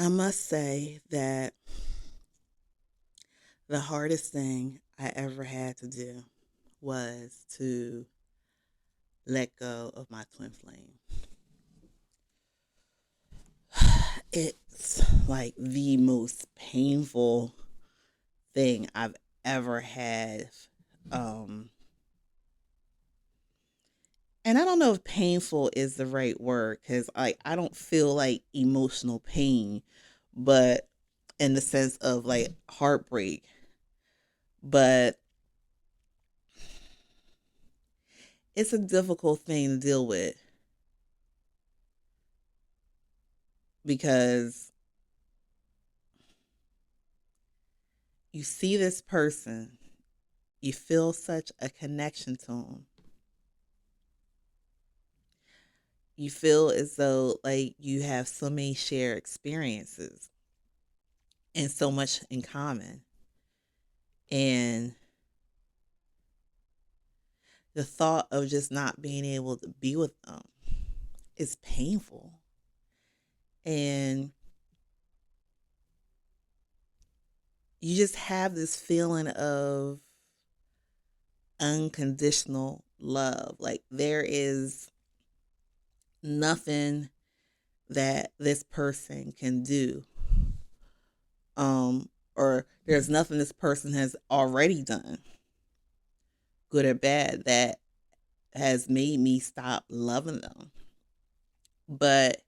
I must say that the hardest thing I ever had to do was to let go of my twin flame. It's like the most painful thing I've ever had. Um, and I don't know if painful is the right word because I don't feel like emotional pain, but in the sense of like heartbreak. But it's a difficult thing to deal with because you see this person, you feel such a connection to them. You feel as though like you have so many shared experiences and so much in common. And the thought of just not being able to be with them is painful. And you just have this feeling of unconditional love. Like there is nothing that this person can do, or there's nothing this person has already done, good or bad, that has made me stop loving them. But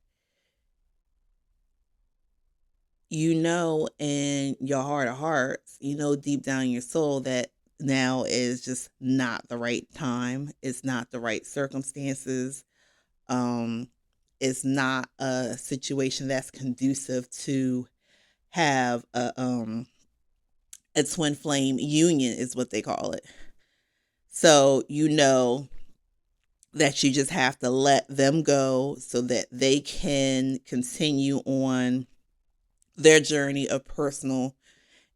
you know, in your heart of hearts, you know, deep down in your soul that now is just not the right time. It's not the right circumstances. Um, it's not a situation that's conducive to have a twin flame union is what they call it. So you know that you just have to let them go so that they can continue on their journey of personal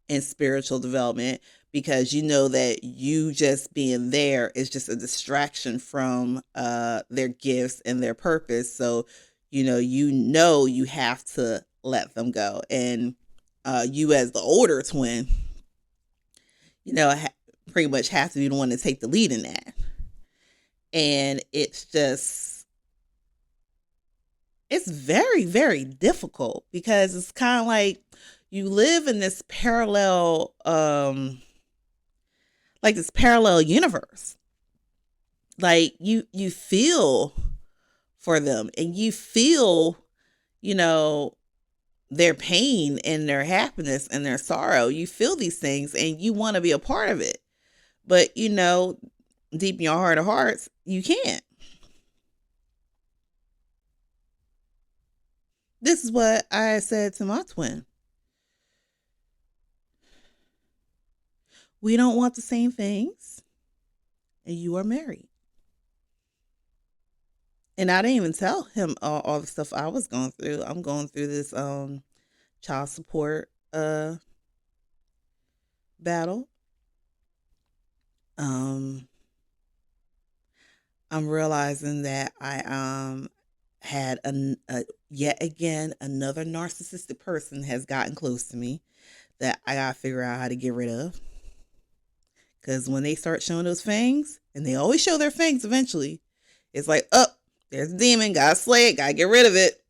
and spiritual development, because you know that you just being there is just a distraction from their gifts and their purpose. So you know you have to let them go. And you as the older twin, you know, pretty much have to be the one to take the lead in that. And it's very, very difficult because it's kind of like you live in this parallel, like this parallel universe. Like you feel for them and you feel, you know, their pain and their happiness and their sorrow. You feel these things and you want to be a part of it. But you know, deep in your heart of hearts, you can't. This is what I said to my twin. We don't want the same things, and you are married. And I didn't even tell him all the stuff I was going through. I'm going through this child support battle. Um I'm realizing that I had a yet again another narcissistic person has gotten close to me that I gotta figure out how to get rid of. Because when they start showing those fangs, and they always show their fangs eventually, it's like, oh, there's a demon, gotta slay it, gotta get rid of it.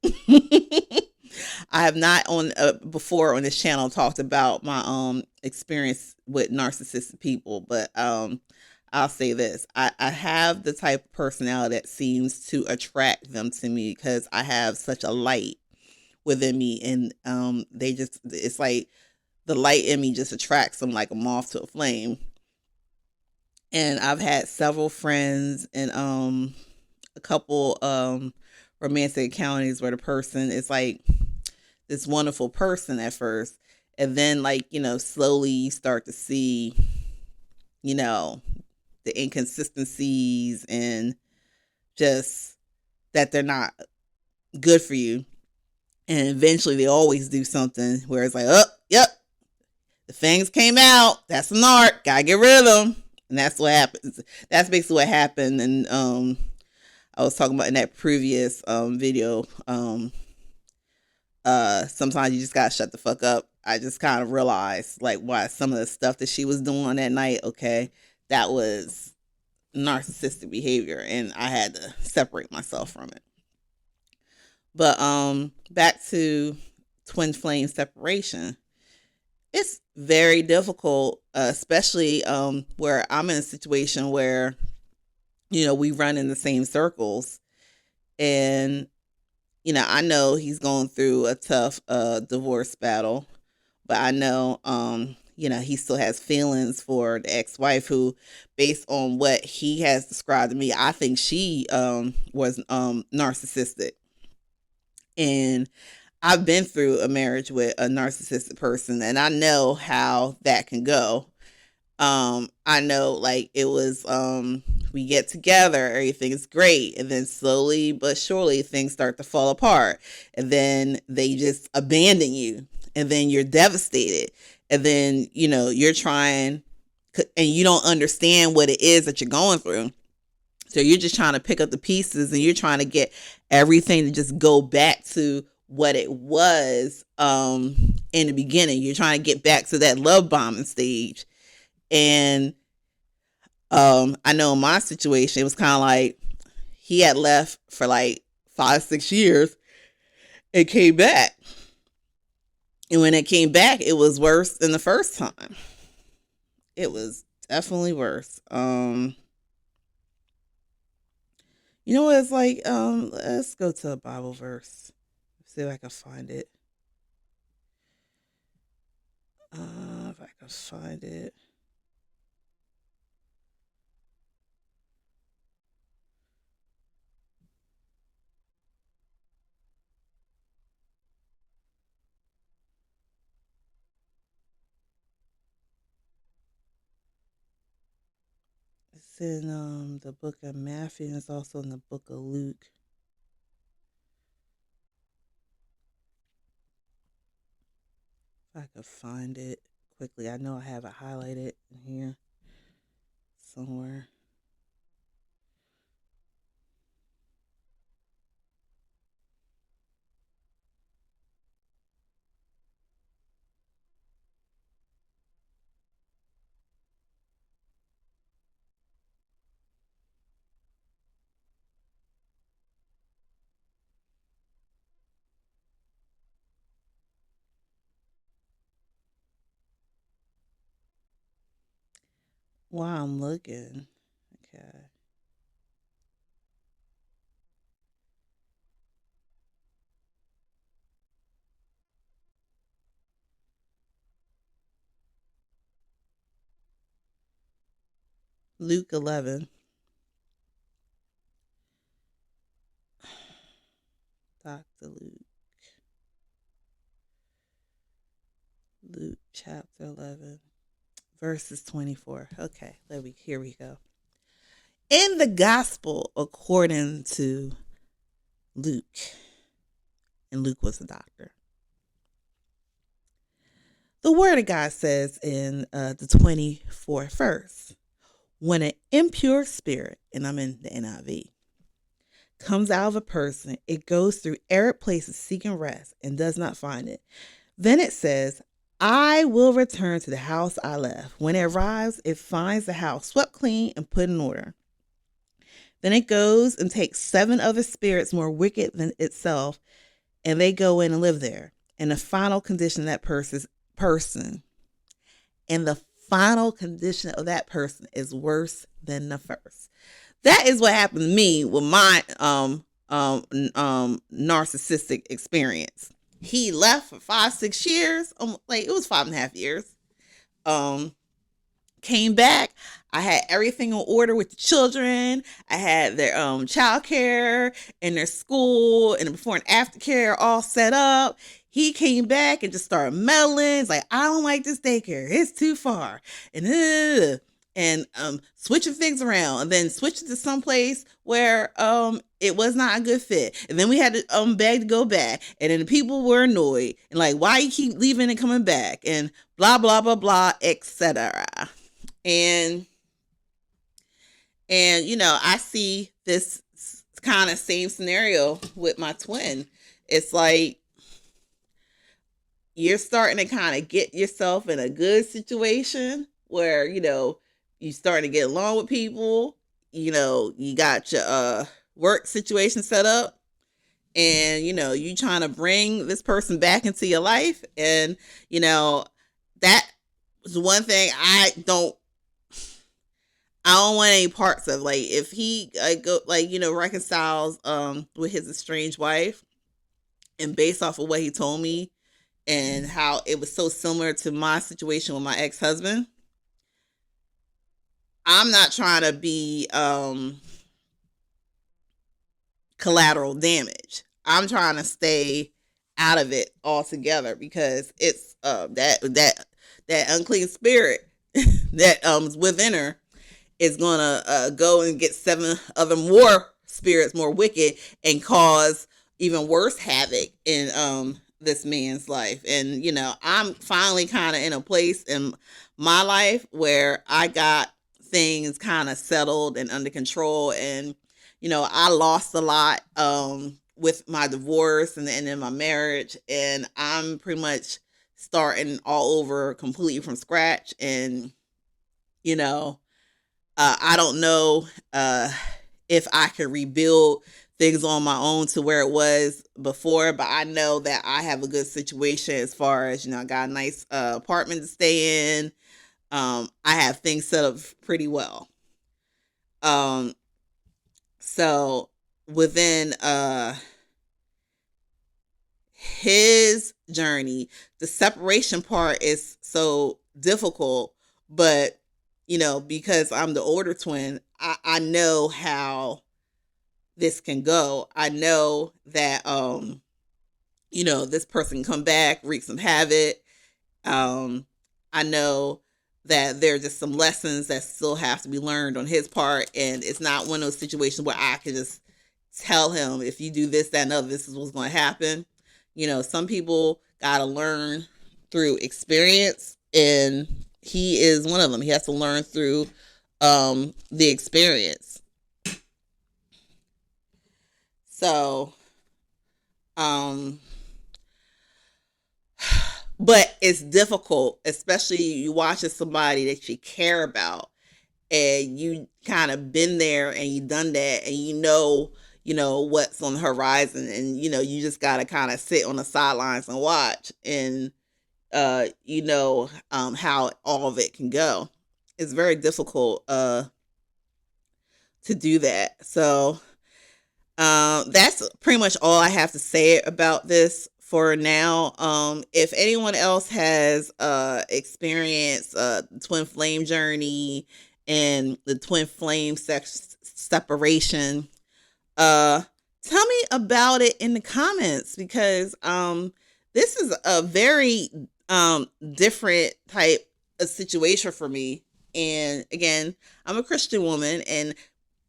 I have not on before on this channel talked about my experience with narcissistic people, but I'll say this: I have the type of personality that seems to attract them to me because I have such a light within me, and they just it's like the light in me just attracts them like a moth to a flame. And I've had several friends and a couple romantic encounters where the person is like this wonderful person at first, and then like slowly you start to see you know the inconsistencies and just that they're not good for you. And eventually they always do something where it's like, oh, yep, the fangs came out, that's an art, gotta get rid of them. And that's what happens. That's basically what happened. And I was talking about in that previous video sometimes you just gotta shut the fuck up. I just kind of realized like why some of the stuff that she was doing that night, okay, that was narcissistic behavior and I had to separate myself from it. But back to twin flame separation. It's very difficult, especially where I'm in a situation where we run in the same circles, and I know he's going through a tough divorce battle, but I know he still has feelings for the ex-wife who, based on what he has described to me, I think she was narcissistic. And I've been through a marriage with a narcissistic person and I know how that can go. I know like it was we get together, everything is great, and then slowly but surely things start to fall apart. And then they just abandon you. And then you're devastated. And then, you're trying and you don't understand what it is that you're going through. So you're just trying to pick up the pieces and you're trying to get everything to just go back to what it was in the beginning. You're trying to get back to that love bombing stage. And I know in my situation, it was kind of like he had left for like 5-6 years and came back. And when it came back, it was worse than the first time. It was definitely worse. You know what it's like? Let's go to a Bible verse. See if I can find it. If I can find it. It's in the book of Matthew and it's also in the book of Luke. If I could find it quickly. I know I have it highlighted in here somewhere. While I'm looking. Okay. Luke 11. Dr. Luke. Luke chapter 11. Verses 24. Okay, here we go. In the gospel according to Luke, and Luke was a doctor. The word of God says in the 24th verse, when an impure spirit, and I'm in the NIV, comes out of a person, it goes through arid places seeking rest and does not find it. Then it says, I will return to the house I left. When it arrives, it finds the house swept clean and put in order. Then it goes and takes 7 other spirits more wicked than itself, and they go in and live there. And the final condition of that person, and the final condition of that person is worse than the first. That is what happened to me with my narcissistic experience. He left for 5-6 years. Like it was 5.5 years. Came back. I had everything in order with the children. I had their child care and their school and before and after care all set up. He came back and just started meddling. It's like, I don't like this daycare. It's too far. And switching things around and then switching to someplace where it was not a good fit. And then we had to beg to go back. And then the people were annoyed and like, why you keep leaving and coming back and blah, blah, blah, blah, etc. And I see this kind of same scenario with my twin. It's like you're starting to kind of get yourself in a good situation where, you starting to get along with people, you got your work situation set up, and you trying to bring this person back into your life, and that was one thing I don't want any parts of. Like, if he go, like, reconciles with his estranged wife, and based off of what he told me and how it was so similar to my situation with my ex-husband, I'm not trying to be collateral damage. I'm trying to stay out of it altogether, because it's that unclean spirit that is within her is gonna go and get 7 other more spirits more wicked and cause even worse havoc in this man's life. And I'm finally kind of in a place in my life where I got things kind of settled and under control. And I lost a lot with my divorce and in my marriage, and I'm pretty much starting all over completely from scratch. And you know I don't know if I could rebuild things on my own to where it was before, but I know that I have a good situation as far as, I got a nice apartment to stay in. I have things set up pretty well. Um, so within his journey, the separation part is so difficult, but because I'm the older twin, I know how this can go. I know that this person can come back, wreak some havoc. I know that there are just some lessons that still have to be learned on his part, and it's not one of those situations where I can just tell him, if you do this, that, and other, this is what's going to happen. Some people got to learn through experience, and he is one of them. He has to learn through the experience. So, but it's difficult, especially you watching somebody that you care about, and you kind of been there and you done that, and what's on the horizon, and you just gotta kind of sit on the sidelines and watch, and how all of it can go. It's very difficult to do that. So that's pretty much all I have to say about this for now. If anyone else has experienced the twin flame journey and the twin flame separation, tell me about it in the comments, because this is a very different type of situation for me. And again, I'm a Christian woman, and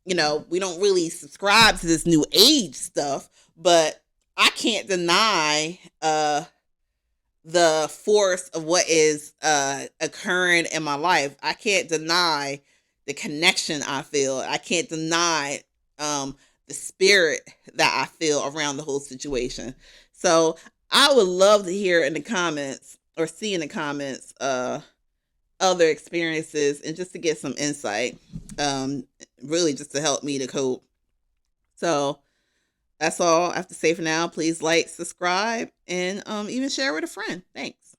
we don't really subscribe to this new age stuff, but I can't deny the force of what is occurring in my life. I can't deny the connection I feel. I can't deny the spirit that I feel around the whole situation. So I would love to hear in the comments, or see in the comments, other experiences, and just to get some insight, really just to help me to cope. So that's all I have to say for now. Please like, subscribe, and even share with a friend. Thanks.